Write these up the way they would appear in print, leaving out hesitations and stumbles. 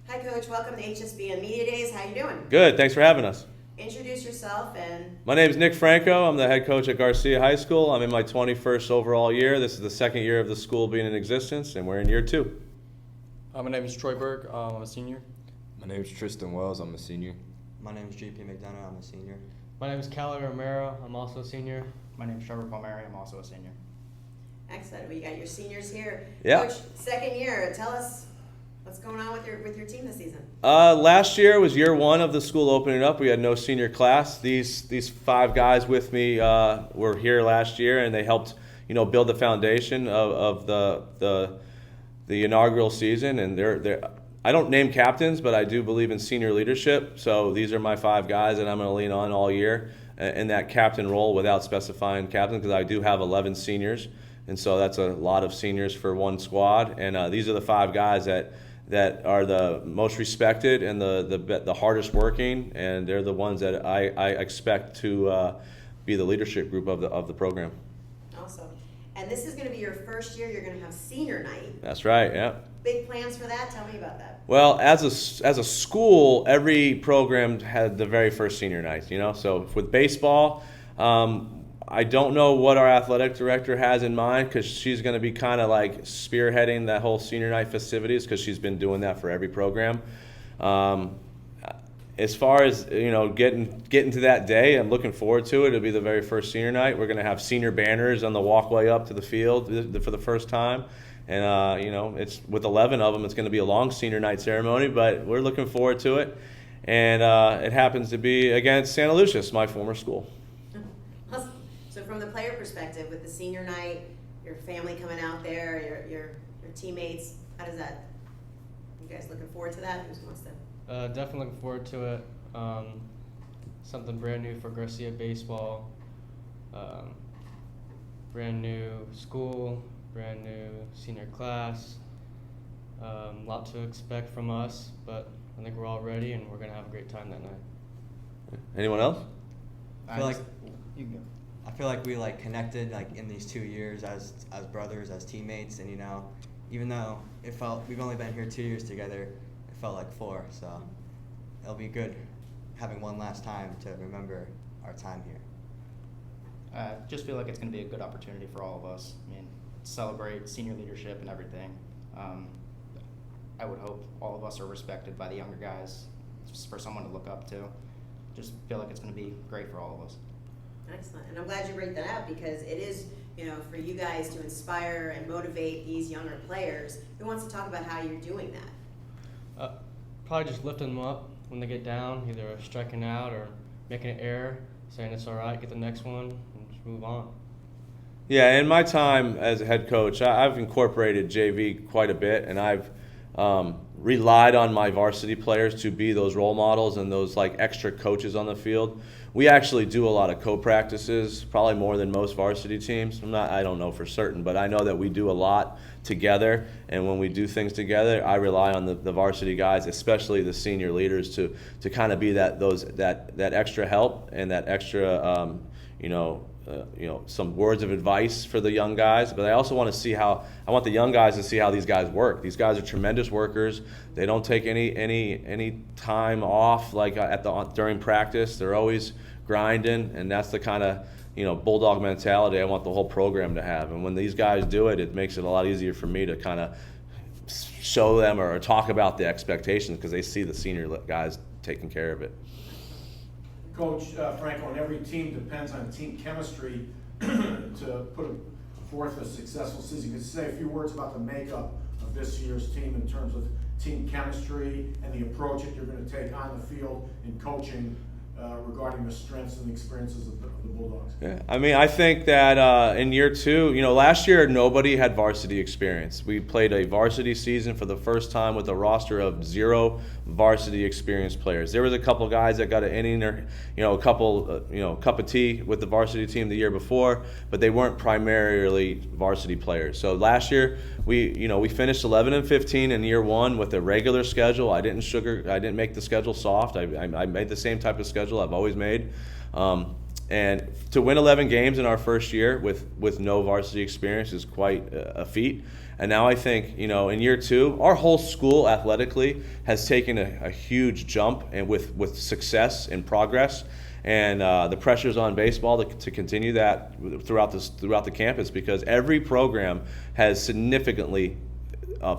Hi, Coach. Welcome to HSBN Media Days. How you doing? Good. Thanks for having us. Introduce yourself and... My name is Nick Franco. I'm the head coach at Garcia High School. I'm in my 21st overall year. This is the second year of the school being in existence, and we're in year 2. My name is Troy Berg. I'm a senior. My name is Tristan Wells. I'm a senior. My name is JP McDonough. I'm a senior. My name is Callie Romero. I'm also a senior. My name is Trevor Palmieri. I'm also a senior. Excellent. We got your seniors here. Yeah. Coach, second year. Tell us what's going on with your team this season. Last year was year 1 of the school opening up. We had no senior class. These 5 guys with me were here last year, and they helped build the foundation of the inaugural season. And they're I don't name captains, but I do believe in senior leadership. So these are my 5 guys that I'm going to lean on all year in that captain role without specifying captain, because I do have 11 seniors, and so that's a lot of seniors for one squad. And these are the 5 guys that are the most respected and the hardest working, and they're the ones that I expect to be the leadership group of the program. Awesome. And this is going to be your first year. You're going to have senior night. That's right. Yeah. Big plans for that? Tell me about that. Well, as a school, every program had the very first senior night. So with baseball, I don't know what our athletic director has in mind, because she's going to be kind of like spearheading that whole senior night festivities, because she's been doing that for every program. As far as getting to that day, I'm looking forward to it. It'll be the very first senior night. We're going to have senior banners on the walkway up to the field for the first time. And, it's with 11 of them, it's going to be a long senior night ceremony, but we're looking forward to it. And it happens to be against Santa Lucia's, my former school. Awesome. So from the player perspective, with the senior night, your family coming out there, your teammates, how does that, you guys looking forward to that? Who wants to? Definitely looking forward to it. Something brand new for Garcia baseball. Brand new school, brand new senior class. A lot to expect from us, but I think we're all ready, and we're going to have a great time that night. Anyone else? I feel like we connected in these 2 years as brothers, as teammates, and even though we've only been here 2 years together, it felt like 4. So it'll be good having one last time to remember our time here. I just feel like it's going to be a good opportunity for all of us. Celebrate senior leadership and everything. I would hope all of us are respected by the younger guys, just for someone to look up to. Just feel like it's going to be great for all of us. Excellent. And I'm glad you bring that up, because it is, for you guys to inspire and motivate these younger players. Who wants to talk about how you're doing that? Probably just lifting them up when they get down, either striking out or making an error, saying it's all right, get the next one, and just move on. Yeah, in my time as a head coach, I've incorporated JV quite a bit, and I've relied on my varsity players to be those role models and those extra coaches on the field. We actually do a lot of co-practices, probably more than most varsity teams. I don't know for certain, but I know that we do a lot together, and when we do things together, I rely on the varsity guys, especially the senior leaders, to kind of be that extra help and that extra some words of advice for the young guys. But I also want the young guys to see how these guys work. These guys are tremendous workers. They don't take any time off during practice. They're always grinding, and that's the kind of bulldog mentality I want the whole program to have. And when these guys do it, it makes it a lot easier for me to kind of show them or talk about the expectations, because they see the senior guys taking care of it. Coach Franco, and every team depends on team chemistry to put forth a successful season. Could you say a few words about the makeup of this year's team in terms of team chemistry and the approach that you're going to take on the field in coaching regarding the strengths and the experiences of the Bulldogs? Yeah, I think that in year 2, last year nobody had varsity experience. We played a varsity season for the first time with a roster of 0 varsity experienced players. There was a couple guys that got an inning or a couple cup of tea with the varsity team the year before, but they weren't primarily varsity players. So last year we finished 11-15 in year 1 with a regular schedule. I didn't make the schedule soft. I made the same type of schedule I've always made. And to win 11 games in our first year with no varsity experience is quite a feat. And now I think, in year 2, our whole school athletically has taken a huge jump and with success and progress. And the pressure's on baseball to continue that throughout the campus, because every program has significantly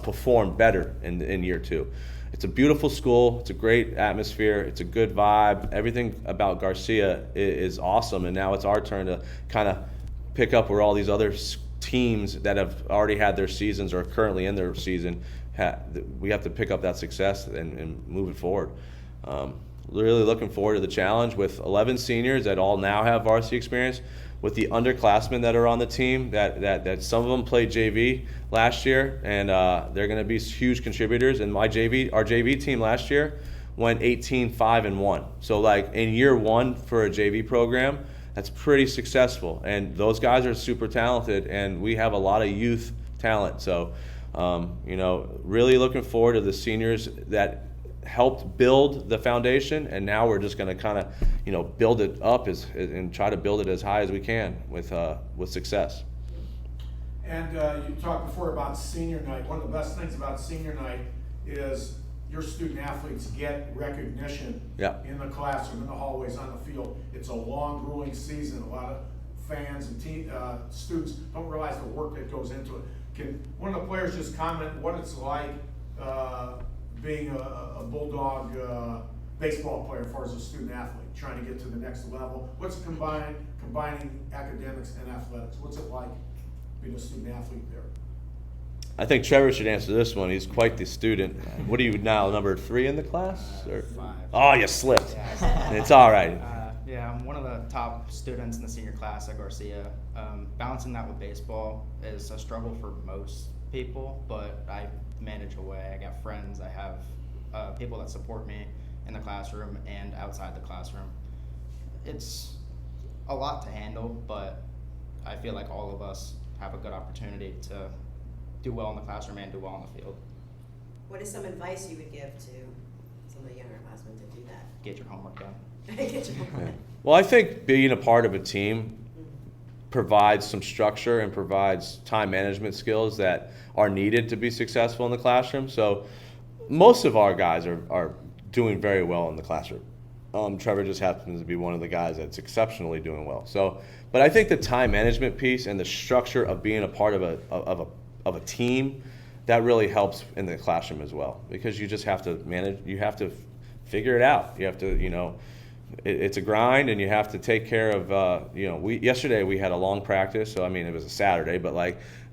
performed better in year 2. It's a beautiful school. It's a great atmosphere. It's a good vibe. Everything about Garcia is awesome. And now it's our turn to kind of pick up where all these other teams that have already had their seasons or are currently in their season, we have to pick up that success and move it forward. Really looking forward to the challenge with 11 seniors that all now have varsity experience, with the underclassmen that are on the team that some of them played JV last year, and they're going to be huge contributors. And our JV team last year went 18-5-1. So like in year 1 for a JV program, that's pretty successful. And those guys are super talented, and we have a lot of youth talent. So really looking forward to the seniors that helped build the foundation, and now we're just going to kind of build it up and try to build it as high as we can with success. And you talked before about senior night. One of the best things about senior night is your student athletes get recognition in the classroom, in the hallways, on the field. It's a long, grueling season. A lot of fans and students don't realize the work that goes into it. Can one of the players just comment what it's like being a Bulldog baseball player as far as a student athlete, trying to get to the next level? What's combining academics and athletics? What's it like being a student athlete there? I think Trevor should answer this one. He's quite the student. What are you now, number 3 in the class? Or? 5. Oh, you slipped. It's all right. Yeah, I'm one of the top students in the senior class at Garcia. Balancing that with baseball is a struggle for most people, but I manage away. I got friends. I have people that support me in the classroom and outside the classroom. It's a lot to handle, but I feel like all of us have a good opportunity to do well in the classroom and do well on the field. What is some advice you would give to some of the younger classmen to do that? Get your homework done. Get your homework. Well, I think being a part of a team provides some structure and provides time management skills that are needed to be successful in the classroom. So most of our guys are doing very well in the classroom. Trevor just happens to be one of the guys that's exceptionally doing well. So, but I think the time management piece and the structure of being a part of a team, that really helps in the classroom as well, because you just have to manage. You have to figure it out. You have to, it's a grind, and you have to take care of. Yesterday we had a long practice, so I mean it was a Saturday, but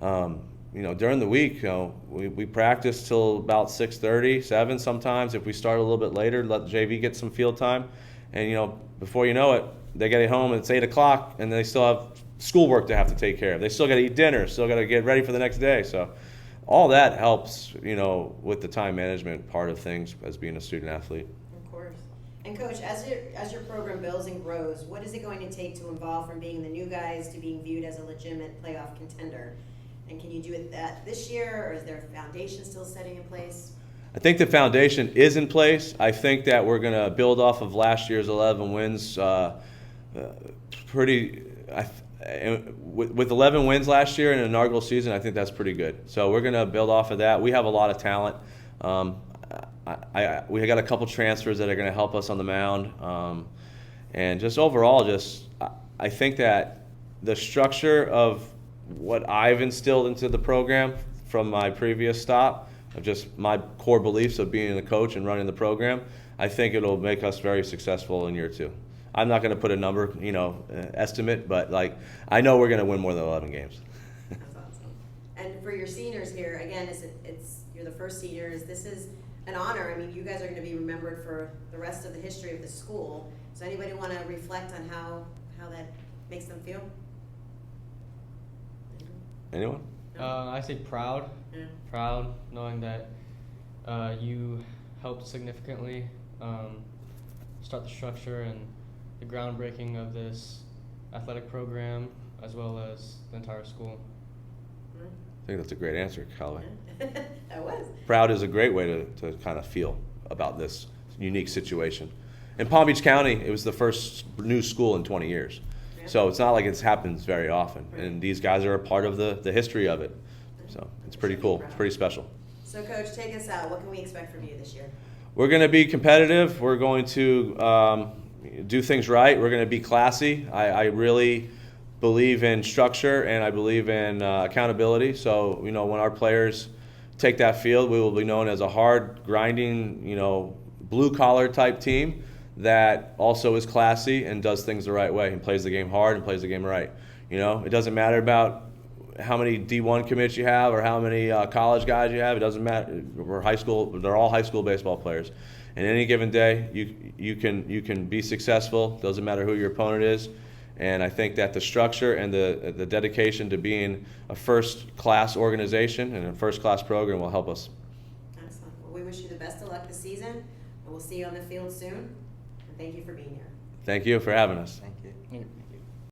during the week, we practiced till about 6:30, 7 sometimes. If we start a little bit later, let JV get some field time, and before you know it, they get home and it's 8 o'clock, and they still have schoolwork to have to take care of. They still got to eat dinner, still got to get ready for the next day. So all that helps, with the time management part of things as being a student athlete. Of course. And Coach, as your program builds and grows, what is it going to take to evolve from being the new guys to being viewed as a legitimate playoff contender? And can you do it this year, or is there a foundation still setting in place? I think the foundation is in place. I think that we're going to build off of last year's 11 wins. With 11 wins last year in an inaugural season, I think that's pretty good. So we're going to build off of that. We have a lot of talent. We got a couple transfers that are going to help us on the mound. And just overall, I think that the structure of what I've instilled into the program from my previous stop, of just my core beliefs of being a coach and running the program, I think it'll make us very successful in year 2. I'm not going to put a number, estimate, but I know we're going to win more than 11 games. That's awesome. And for your seniors here, again, you're the first seniors. This is an honor. I mean, you guys are going to be remembered for the rest of the history of the school. So anybody want to reflect on how that makes them feel? Anyone? I say proud. Yeah. Proud knowing that you helped significantly start the structure and the groundbreaking of this athletic program, as well as the entire school. I think that's a great answer, Callaway. That was. Proud is a great way to kind of feel about this unique situation. In Palm Beach County, it was the first new school in 20 years. So it's not like it happens very often, and these guys are a part of the history of it. So it's pretty cool. It's pretty special. So Coach, take us out. What can we expect from you this year? We're going to be competitive. We're going to do things right. We're going to be classy. I really believe in structure, and I believe in accountability. So, when our players take that field, we will be known as a hard, grinding, blue-collar type team that also is classy and does things the right way and plays the game hard and plays the game right. It doesn't matter about how many D1 commits you have or how many college guys you have. It doesn't matter. We're high school. They're all high school baseball players. And any given day, you can be successful. Doesn't matter who your opponent is. And I think that the structure and the dedication to being a first-class organization and a first-class program will help us. Excellent. Well, we wish you the best of luck this season, and we'll see you on the field soon. And thank you for being here. Thank you for having us. Thank you.